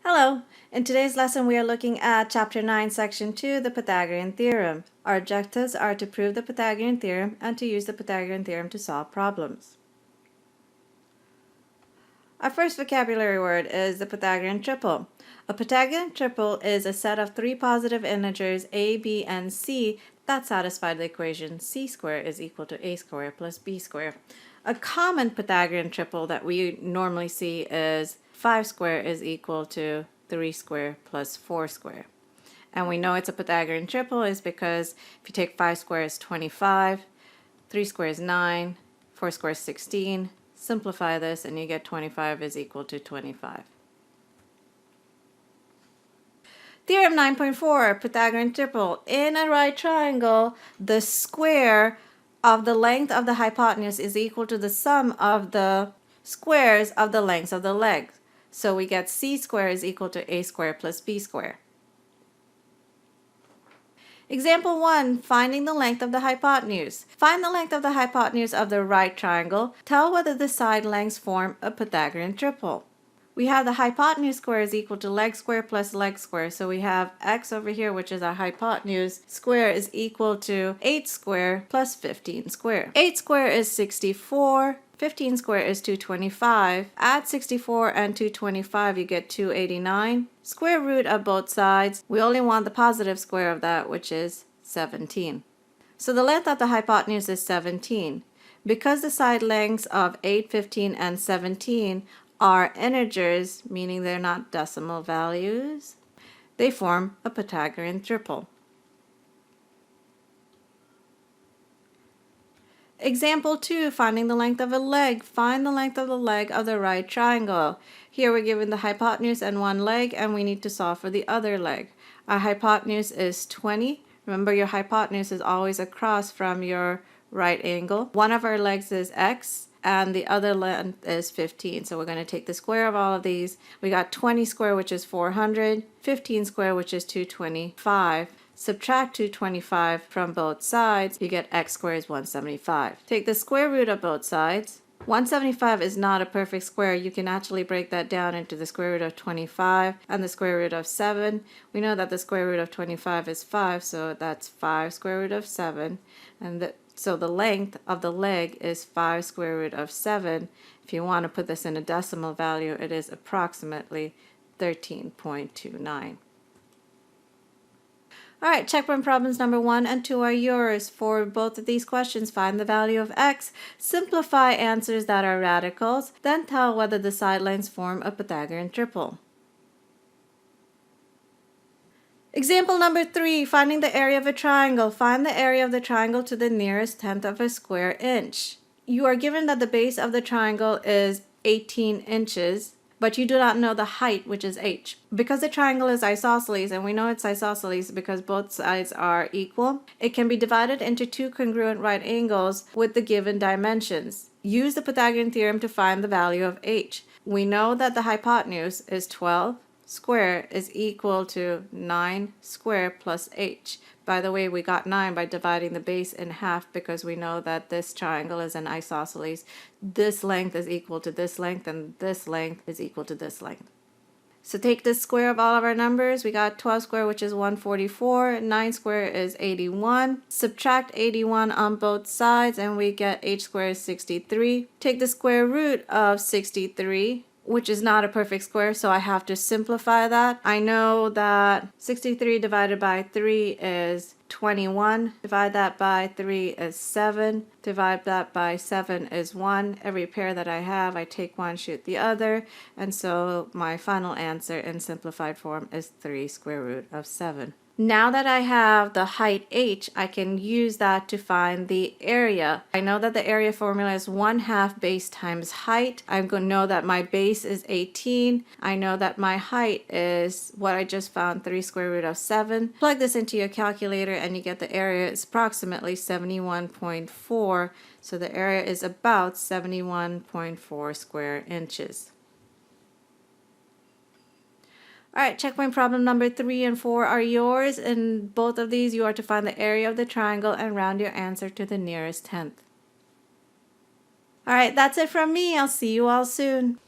Hello! In today's lesson we are looking at Chapter 9, Section 2, the Pythagorean Theorem. Our objectives are to prove the Pythagorean Theorem and to use the Pythagorean Theorem to solve problems. Our first vocabulary word is the Pythagorean triple. A Pythagorean triple is a set of three positive integers a, b, and c that satisfy the equation c squared is equal to a squared plus b squared. A common Pythagorean triple that we normally see is 5 squared is equal to 3 squared plus 4 squared. And we know it's a Pythagorean triple is because if you take 5 squared is 25, 3 squared is 9, 4 squared is 16. Simplify this and you get 25 is equal to 25. Theorem 9.4, Pythagorean triple. In a right triangle, the square of the length of the hypotenuse is equal to the sum of the squares of the lengths of the legs. So we get c squared is equal to a squared plus b squared. Example 1, finding the length of the hypotenuse. Find the length of the hypotenuse of the right triangle. Tell whether the side lengths form a Pythagorean triple. We have the hypotenuse square is equal to leg square plus leg square. So we have x over here, which is our hypotenuse, square is equal to 8 square plus 15 square. 8 square is 64. 15 square is 225. Add 64 and 225, you get 289. Square root of both sides. We only want the positive square of that, which is 17. So the length of the hypotenuse is 17. Because the side lengths of 8, 15, and 17 are integers, meaning they're not decimal values, they form a Pythagorean triple. Example 2, finding the length of a leg. Find the length of the leg of the right triangle. Here we're given the hypotenuse and one leg, and we need to solve for the other leg. Our hypotenuse is 20. Remember, your hypotenuse is always across from your right angle. One of our legs is x, and the other length is 15. So we're going to take the square of all of these. We got 20 square, which is 400, 15 square, which is 225. Subtract 225 from both sides, you get x squared is 175. Take the square root of both sides. 175 is not a perfect square. You can actually break that down into the square root of 25 and the square root of 7. We know that the square root of 25 is 5, so that's 5 square root of 7. So the length of the leg is 5 square root of 7. If you want to put this in a decimal value, it is approximately 13.29. Alright, checkpoint problems number 1 and 2 are yours. For both of these questions, find the value of x, simplify answers that are radicals, then tell whether the side lengths form a Pythagorean triple. Example number 3, finding the area of a triangle. Find the area of the triangle to the nearest tenth of a square inch. You are given that the base of the triangle is 18 inches. But you do not know the height, which is h. Because the triangle is isosceles, and we know it's isosceles because both sides are equal, it can be divided into two congruent right angles with the given dimensions. Use the Pythagorean theorem to find the value of h. We know that the hypotenuse is 12 square is equal to 9 square plus h. By the way, we got 9 by dividing the base in half because we know that this triangle is an isosceles. This length is equal to this length, and this length is equal to this length. So take the square of all of our numbers. We got 12 square, which is 144. 9 square is 81. Subtract 81 on both sides, and we get h squared is 63. Take the square root of 63, which is not a perfect square, so I have to simplify that. I know that 63 divided by 3 is 21. Divide that by 3 is 7. Divide that by 7 is 1. Every pair that I have, I take one, shoot the other. And so my final answer in simplified form is 3 square root of 7. Now that I have the height h, I can use that to find the area. I know that the area formula is 1/2 base times height. I'm going to know that my base is 18. I know that my height is what I just found, 3 square root of 7. Plug this into your calculator and you get the area is approximately 71.4. So the area is about 71.4 square inches. Alright, checkpoint problem number 3 and 4 are yours. In both of these, you are to find the area of the triangle and round your answer to the nearest tenth. Alright, that's it from me. I'll see you all soon.